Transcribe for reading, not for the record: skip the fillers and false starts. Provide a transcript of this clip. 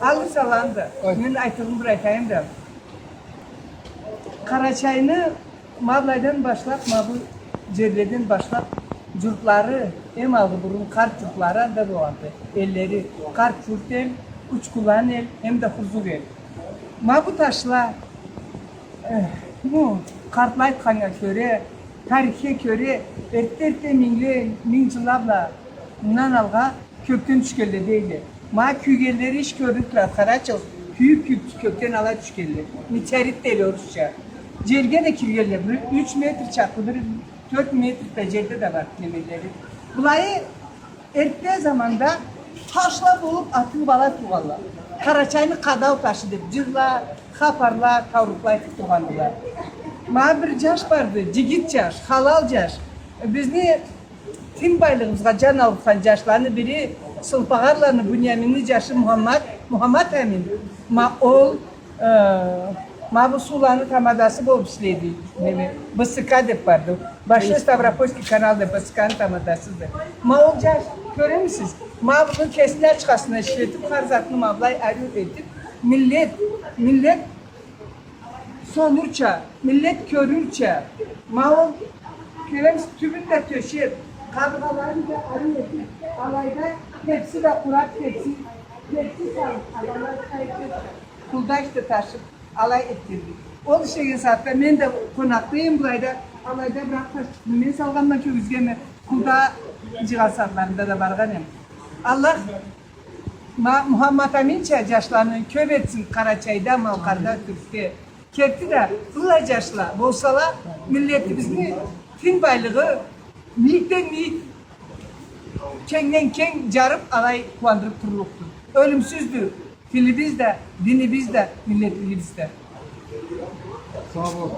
Alırsalandı. Ben aytığımı bırakayım da. Karaçayını Mavlay'dan başlap, bu cerleden başlap curtları, hem aldı burun kart curtları da doğandı. Elleri kart curt el, uç kulağın el, hem de huzur el. Bu taşlar, bu kartlay kanya köre, tarihe köre, ette min yıllarla bundan alga kökten düşkelde değildi. Kügelleri iş gördükler, Karaçay, küyük kökten ala düşkelde. Niterit değil Rusça. Cerge de kügeller, 3 metre çaplıdır, 4 metre becerde de var demeleri. Bulayı erttiği zamanda taşla bulup atın bala tuğallar. Karaçayını kadav taşıdır, cırlar, kaparlar, kavruklar tuğandılar. Bir caş vardı, cigit caş, halal caş. Biz ne tim baylığımızga can alıpkan caşlarını biri Sılpağarlarını, Bünyaminli caşı Muhammed Emin. Ol, bu sulanı tamadası bol işledi. Bısıka dep vardı. Başlı Stavropolski kanalda Bısıkanın tamadasıdır. Ol caş, görür müsünüz? Bunun kesinler çıkasına işletip, karzatını mavlay arıyor edip, millet sonurça, millet körürçe, ol Kerem tübünde töşür, kabrgalarını da arı edip, alayda tepsi de kurak tepsi sarıp, adamlar kayıtlı, kuldaş da taşıp, alay ettirdik. O şeyin saatte, ben de konaklıyım bulayda, alayda bırak taşıp, ben salgamdan çok üzgeme, kulda cihazlarında da barganem. Allah, Muhammed Eminçe caşlarını köp etsin Karaçay'da, Malkar'da, Türk'te. Kerti de bunlar caşla, bolsalar milletimizni fin baylığı milikten milik kengden keng carıp alay kuandırıp turuluktur. Ölümsüzdür. Filimiz de, dinimiz de, milletimiz de. Sağ ol.